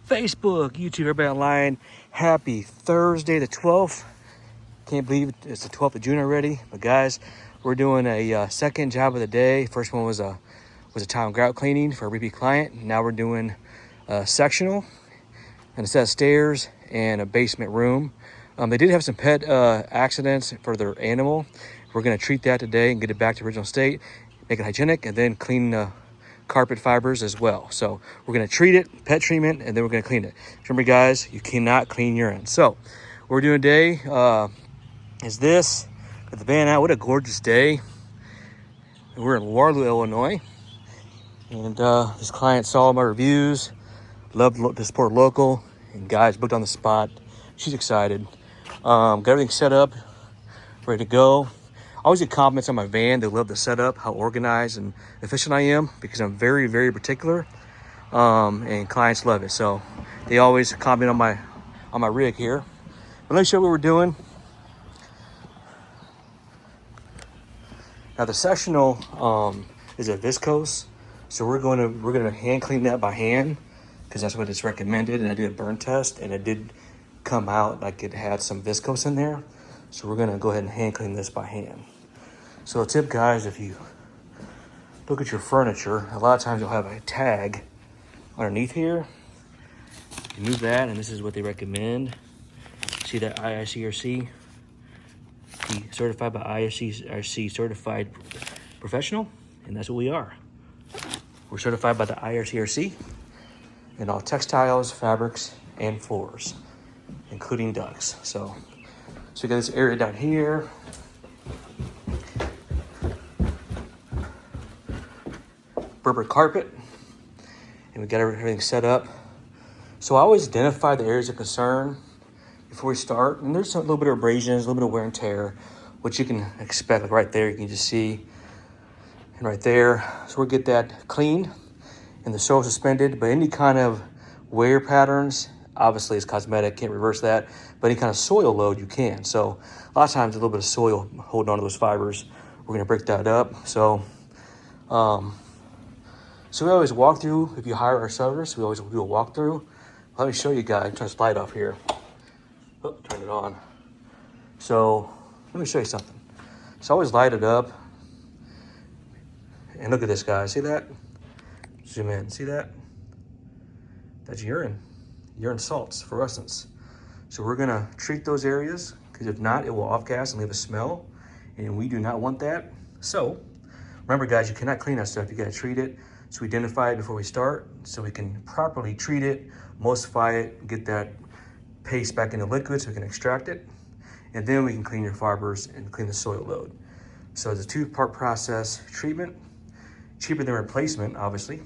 Facebook, YouTube, everybody online. Happy Thursday the 12th. Can't believe it's the 12th of June already. But guys, we're doing a second job of the day. First one was a tile and grout cleaning for a repeat client. Now we're doing a sectional and a set of stairs and a basement room. They did have some pet accidents for their animal. We're going to treat that today and get it back to original state, make it hygienic, and then clean the carpet fibers as well. So we're going to treat it, pet treatment, and then we're going to clean it. Remember, guys, you cannot clean urine. So what we're doing today is this. Got the van out. What a gorgeous day. We're in Waterloo, Illinois. And this client saw my reviews, loved to support local, and guys, booked on the spot. She's excited. Got everything set up, ready to go. I always get compliments on my van. They love the setup, how organized and efficient I am, because I'm very, very particular, and clients love it. So they always comment on my rig here. But let me show you what we're doing. Now the sectional is a viscose, so we're gonna hand clean that by hand because that's what it's recommended. And I did a burn test, and it did come out like it had some viscose in there. So we're gonna go ahead and hand clean this by hand. So a tip, guys, if you look at your furniture, a lot of times you'll have a tag underneath here. You move that, and this is what they recommend. See that IICRC? Be certified by IRC certified professional, and that's what we are. We're certified by the IRCRC in all textiles, fabrics, and floors, including ducts. So we got this area down here. Berber carpet, and we got everything set up. So I always identify the areas of concern before we start. And there's a little bit of abrasions, a little bit of wear and tear, which you can expect. Like right there, you can just see, and right there. So we'll get that cleaned and the soil suspended. But any kind of wear patterns, obviously it's cosmetic, can't reverse that. But any kind of soil load, you can. So a lot of times a little bit of soil holding on to those fibers. We're gonna break that up. So we always walk through. If you hire our service, we always do a walkthrough. Let me show you guys. Turn this light off here. Oh, turn it on. So let me show you something. So I always light it up. And look at this, guys. See that? Zoom in. See that? That's urine. Urine salts, fluorescence. So we're gonna treat those areas, because if not, it will off-gas and leave a smell. And we do not want that. So remember, guys, you cannot clean that stuff. You gotta treat it. So we identify it before we start, so we can properly treat it, emulsify it, get that paste back into liquid so we can extract it. And then we can clean your fibers and clean the soil load. So it's a two-part process: treatment, cheaper than replacement, obviously.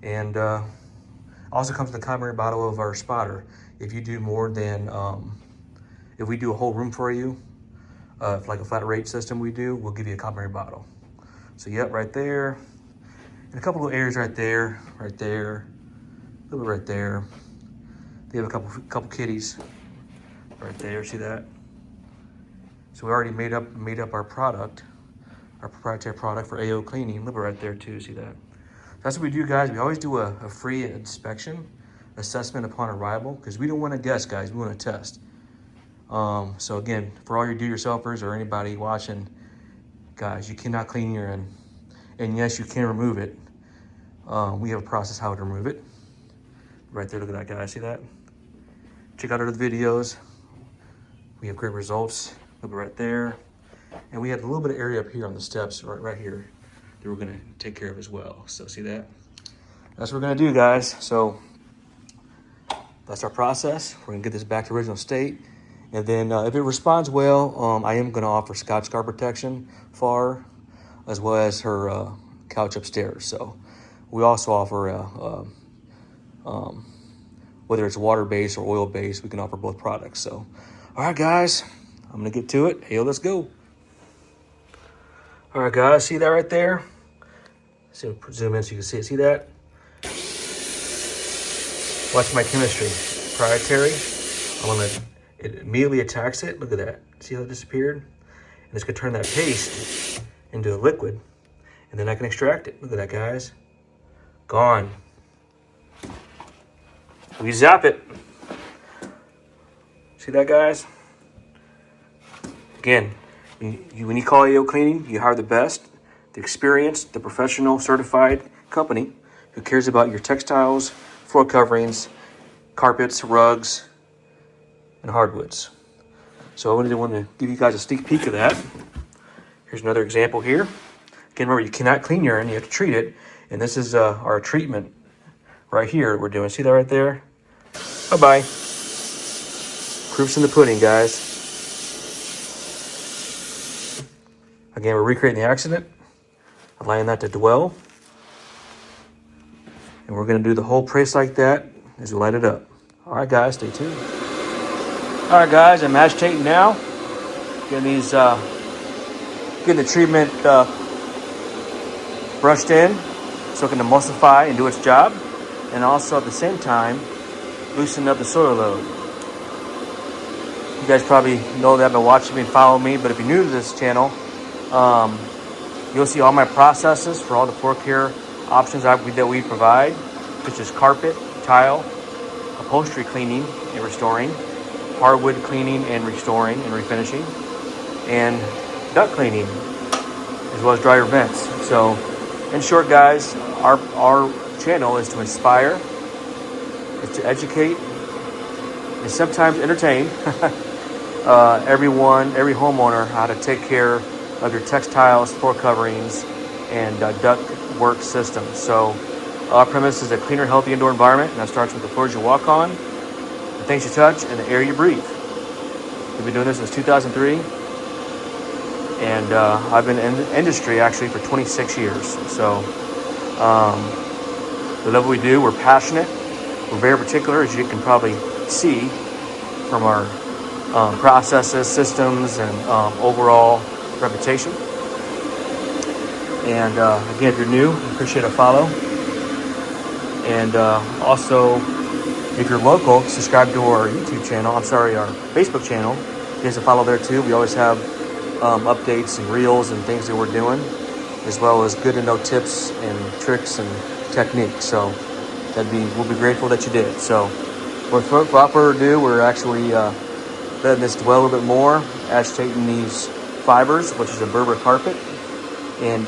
And also comes in the complimentary bottle of our spotter. If you do more than, if we do a whole room for you, like a flat rate system we do, we'll give you a complimentary bottle. So yep, right there. And a couple of areas right there, a little bit right there. They have a couple kitties right there. See that? So we already made up our product, our proprietary product for AOCleaning. A little bit right there too. See that? That's what we do, guys. We always do a free inspection, assessment upon arrival, because we don't want to guess, guys. We want to test. So again, for all your do-yourselfers or anybody watching, guys, you cannot clean urine. And yes, you can remove it. We have a process how to remove it. Right there, look at that, guys, see that? Check out our other videos. We have great results. Look right there. And we have a little bit of area up here on the steps, right here, that we're gonna take care of as well. So see that? That's what we're gonna do, guys. So that's our process. We're gonna get this back to original state. And then if it responds well, I am gonna offer Scotch guard protection for her, as well as her couch upstairs. So we also offer whether it's water-based or oil-based, we can offer both products. So, all right, guys, I'm gonna get to it. Hey, let's go. All right, guys, see that right there? So zoom in so you can see it. See that? Watch my chemistry. Proprietary. It immediately attacks it. Look at that. See how it disappeared? And it's gonna turn that paste into a liquid, and then I can extract it. Look at that, guys. Gone. we zap it. See that, guys? Again, when you call AO Cleaning, you hire the best, the experienced, the professional, certified company who cares about your textiles, floor coverings, carpets, rugs, and hardwoods. So I want to give you guys a sneak peek of that. Here's another example here. Again, remember, you cannot clean urine, you have to treat it. And this is our treatment right here we're doing. See that right there? Bye-bye. Proof's in the pudding, guys. Again, we're recreating the accident, allowing that to dwell. And we're going to do the whole trace like that as we light it up. All right, guys, stay tuned. All right, guys, I'm agitating now. Getting the treatment brushed in so it can emulsify and do its job. And also at the same time, loosen up the soil load. You guys probably know that by watching me and following me, but if you're new to this channel, you'll see all my processes for all the floor care options that we provide, such as carpet, tile, upholstery cleaning and restoring, hardwood cleaning and restoring and refinishing, and duct cleaning, as well as dryer vents. So, in short, guys, our channel is to inspire, is to educate, and sometimes entertain every homeowner how to take care of your textiles, floor coverings, and duct work systems. So our premise is a cleaner, healthy indoor environment, and that starts with the floors you walk on, the things you touch, and the air you breathe. We've been doing this since 2003, and I've been in the industry actually for 26 years. So the level we do, we're passionate, we're very particular, as you can probably see from our processes, systems, and overall reputation. And again, if you're new, I appreciate a follow. And also, if you're local, subscribe to our YouTube channel. Our Facebook channel. You guys can follow there too. We always have updates and reels and things that we're doing, as well as good to know tips and tricks and techniques. So we'll be grateful that you did. So without further ado, we're actually letting this dwell a little bit more, agitating these fibers, which is a Berber carpet, and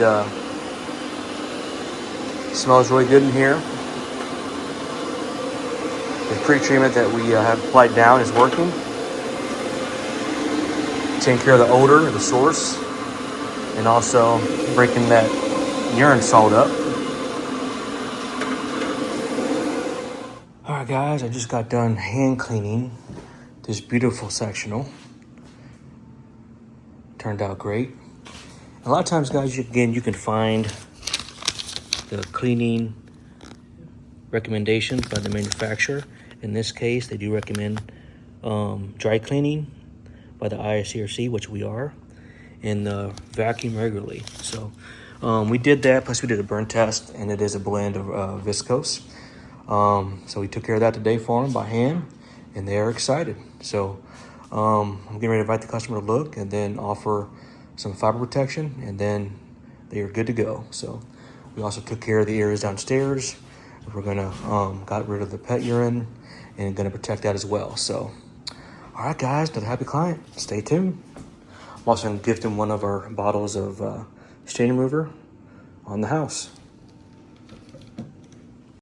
smells really good in here. The pre-treatment that we have applied down is working, taking care of the odor, the source, and also breaking that urine salt up. All right, guys, I just got done hand cleaning this beautiful sectional. Turned out great. A lot of times, guys, you can find the cleaning recommendations by the manufacturer. In this case, they do recommend dry cleaning by the ICRC, which we are, and vacuum regularly. So we did that, plus we did a burn test, and it is a blend of viscose. So we took care of that today for them by hand, and they are excited. So I'm getting ready to invite the customer to look and then offer some fiber protection, and then they are good to go. So we also took care of the areas downstairs. We're gonna got rid of the pet urine and gonna protect that as well. So, all right, guys, another happy client. Stay tuned. I'm also gonna gift him one of our bottles of stain remover on the house.